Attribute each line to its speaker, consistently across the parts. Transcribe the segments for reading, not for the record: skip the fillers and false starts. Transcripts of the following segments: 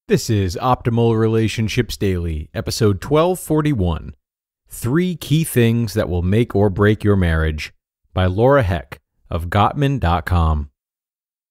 Speaker 1: This is Optimal Relationships Daily, episode 1241, 3 Key Things That Will Make or Break Your Marriage, by Laura Heck of Gottman.com.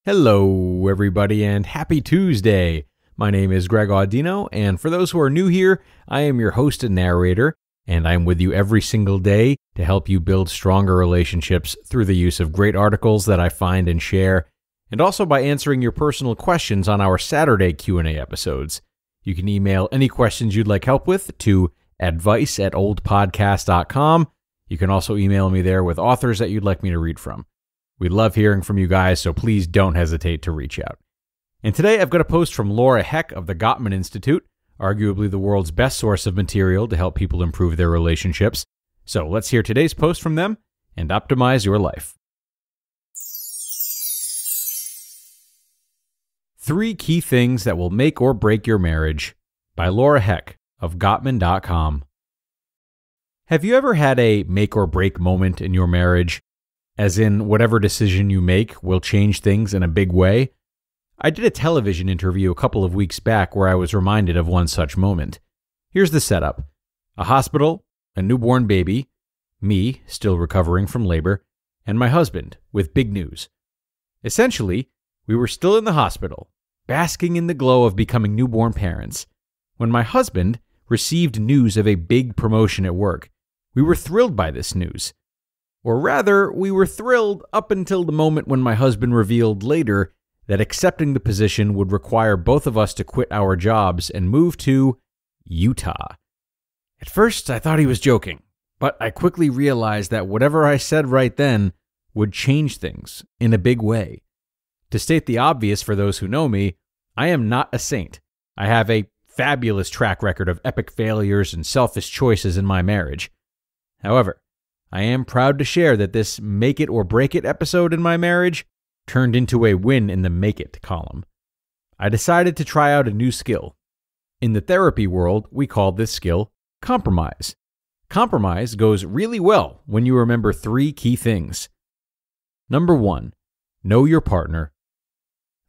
Speaker 1: Hello, everybody, and happy Tuesday. My name is Greg Audino, and for those who are new here, I am your host and narrator, and I'm with you every single day to help you build stronger relationships through the use of great articles that I find and share, and also by answering your personal questions on our Saturday Q&A episodes. You can email any questions you'd like help with to advice@oldpodcast.com. You can also email me there with authors that you'd like me to read from. We love hearing from you guys, so please don't hesitate to reach out. And today I've got a post from Laura Heck of the Gottman Institute, arguably the world's best source of material to help people improve their relationships. So let's hear today's post from them and optimize your life. 3 Key Things That Will Make or Break Your Marriage, by Laura Heck of Gottman.com. Have you ever had a make or break moment in your marriage, as in whatever decision you make will change things in a big way? I did a television interview a couple of weeks back where I was reminded of one such moment. Here's the setup. A hospital, a newborn baby, me, still recovering from labor, and my husband, with big news. Essentially, we were still in the hospital, basking in the glow of becoming newborn parents, when my husband received news of a big promotion at work. We were thrilled by this news. Or rather, we were thrilled up until the moment when my husband revealed later that accepting the position would require both of us to quit our jobs and move to Utah. At first, I thought he was joking, but I quickly realized that whatever I said right then would change things in a big way. To state the obvious for those who know me, I am not a saint. I have a fabulous track record of epic failures and selfish choices in my marriage. However, I am proud to share that this make it or break it episode in my marriage turned into a win in the make it column. I decided to try out a new skill. In the therapy world, we call this skill compromise. Compromise goes really well when you remember 3 key things. Number 1, know your partner.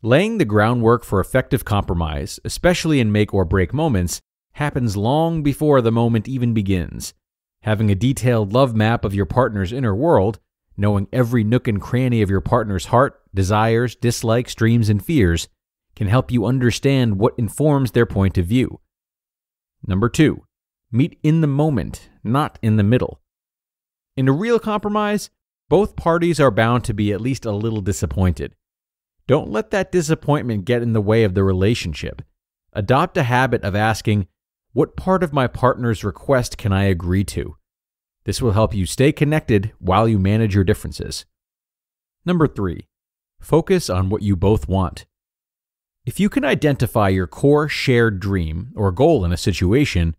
Speaker 1: Laying the groundwork for effective compromise, especially in make or break moments, happens long before the moment even begins. Having a detailed love map of your partner's inner world, knowing every nook and cranny of your partner's heart, desires, dislikes, dreams, and fears, can help you understand what informs their point of view. Number 2, meet in the moment, not in the middle. In a real compromise, both parties are bound to be at least a little disappointed. Don't let that disappointment get in the way of the relationship. Adopt a habit of asking, what part of my partner's request can I agree to? This will help you stay connected while you manage your differences. Number 3, focus on what you both want. If you can identify your core shared dream or goal in a situation,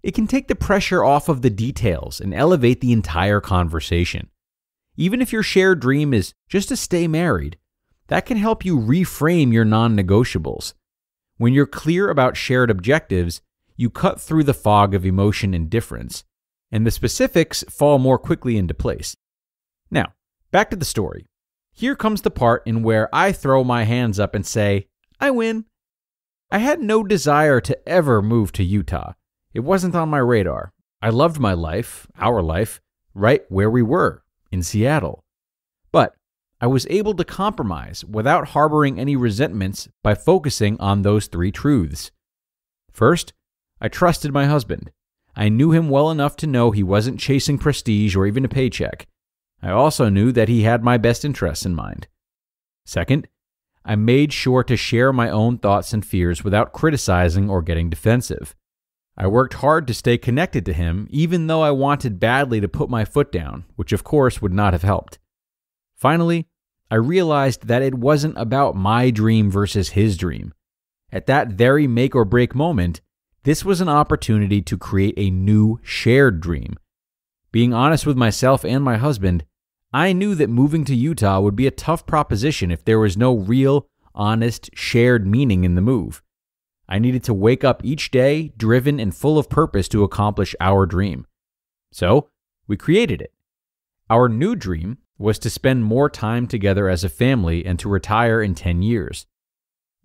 Speaker 1: it can take the pressure off of the details and elevate the entire conversation. Even if your shared dream is just to stay married, that can help you reframe your non-negotiables. When you're clear about shared objectives, you cut through the fog of emotion and difference, and the specifics fall more quickly into place. Now, back to the story. Here comes the part in where I throw my hands up and say, I win. I had no desire to ever move to Utah. It wasn't on my radar. I loved my life, our life, right where we were, in Seattle. But I was able to compromise without harboring any resentments by focusing on those 3 truths. First, I trusted my husband. I knew him well enough to know he wasn't chasing prestige or even a paycheck. I also knew that he had my best interests in mind. Second, I made sure to share my own thoughts and fears without criticizing or getting defensive. I worked hard to stay connected to him, even though I wanted badly to put my foot down, which of course would not have helped. Finally, I realized that it wasn't about my dream versus his dream. At that very make or break moment, this was an opportunity to create a new shared dream. Being honest with myself and my husband, I knew that moving to Utah would be a tough proposition if there was no real, honest, shared meaning in the move. I needed to wake up each day driven and full of purpose to accomplish our dream. So, we created it. Our new dream was to spend more time together as a family and to retire in 10 years.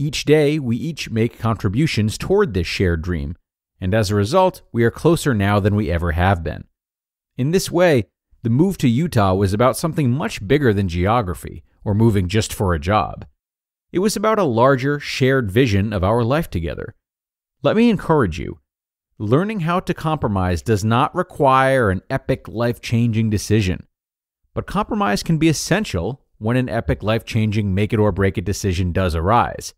Speaker 1: Each day, we each make contributions toward this shared dream, and as a result, we are closer now than we ever have been. In this way, the move to Utah was about something much bigger than geography or moving just for a job. It was about a larger, shared vision of our life together. Let me encourage you. Learning how to compromise does not require an epic, life-changing decision. But compromise can be essential when an epic, life-changing, make-it-or-break-it decision does arise.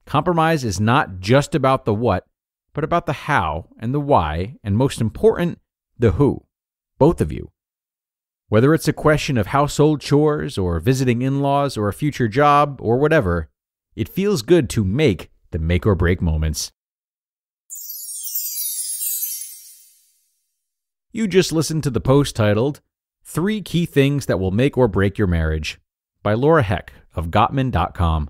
Speaker 1: Compromise is not just about the what, but about the how and the why, and most important, the who. Both of you. Whether it's a question of household chores or visiting in-laws or a future job or whatever, it feels good to make the make-or-break moments. You just listened to the post titled, 3 Key Things That Will Make or Break Your Marriage by Laura Heck of Gottman.com.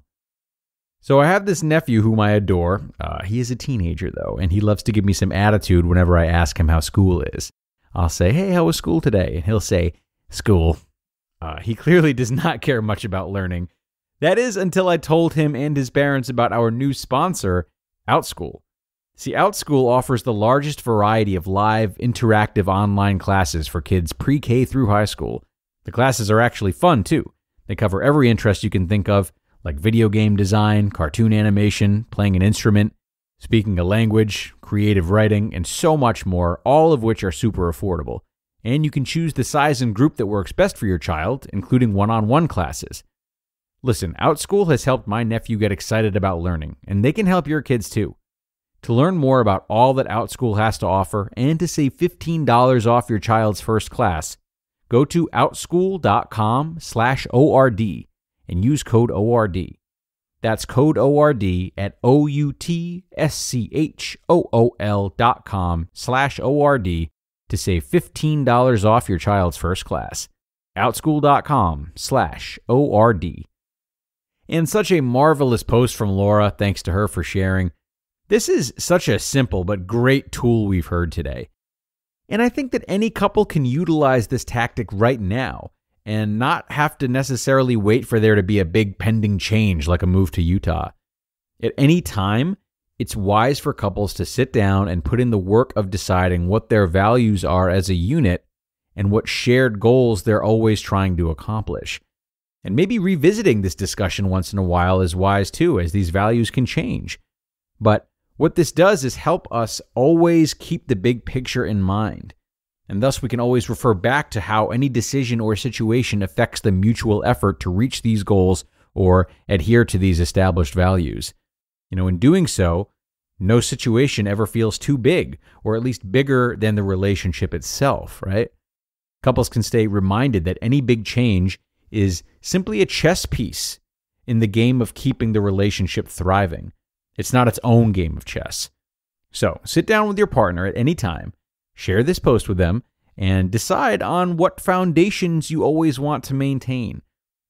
Speaker 1: So I have this nephew whom I adore. He is a teenager though, and he loves to give me some attitude whenever I ask him how school is. I'll say, "Hey, how was school today?" And he'll say, "School." He clearly does not care much about learning. That is until I told him and his parents about our new sponsor, OutSchool. See, OutSchool offers the largest variety of live, interactive online classes for kids pre-K through high school. The classes are actually fun, too. They cover every interest you can think of, like video game design, cartoon animation, playing an instrument, speaking a language, creative writing, and so much more, all of which are super affordable. And you can choose the size and group that works best for your child, including one-on-one classes. Listen, OutSchool has helped my nephew get excited about learning, and they can help your kids too. To learn more about all that OutSchool has to offer and to save $15 off your child's first class, go to outschool.com/ORD and use code ORD. That's code ORD at OUTSCHOOL.com/ORD to save $15 off your child's first class. outschool.com/ORD. And such a marvelous post from Laura, thanks to her for sharing. This is such a simple but great tool we've heard today. And I think that any couple can utilize this tactic right now and not have to necessarily wait for there to be a big pending change like a move to Utah. At any time, it's wise for couples to sit down and put in the work of deciding what their values are as a unit and what shared goals they're always trying to accomplish. And maybe revisiting this discussion once in a while is wise too, as these values can change. But what this does is help us always keep the big picture in mind. And thus we can always refer back to how any decision or situation affects the mutual effort to reach these goals or adhere to these established values. In doing so, no situation ever feels too big, or at least bigger than the relationship itself, right? Couples can stay reminded that any big change is simply a chess piece in the game of keeping the relationship thriving. It's not its own game of chess. So sit down with your partner at any time, share this post with them, and decide on what foundations you always want to maintain.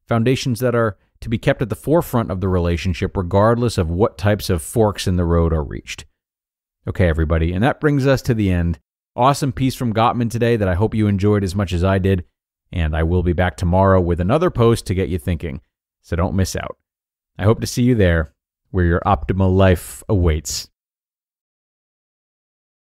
Speaker 1: Foundations that are to be kept at the forefront of the relationship regardless of what types of forks in the road are reached. Okay, everybody, and that brings us to the end. Awesome piece from Gottman today that I hope you enjoyed as much as I did, and I will be back tomorrow with another post to get you thinking, so don't miss out. I hope to see you there, where your optimal life awaits.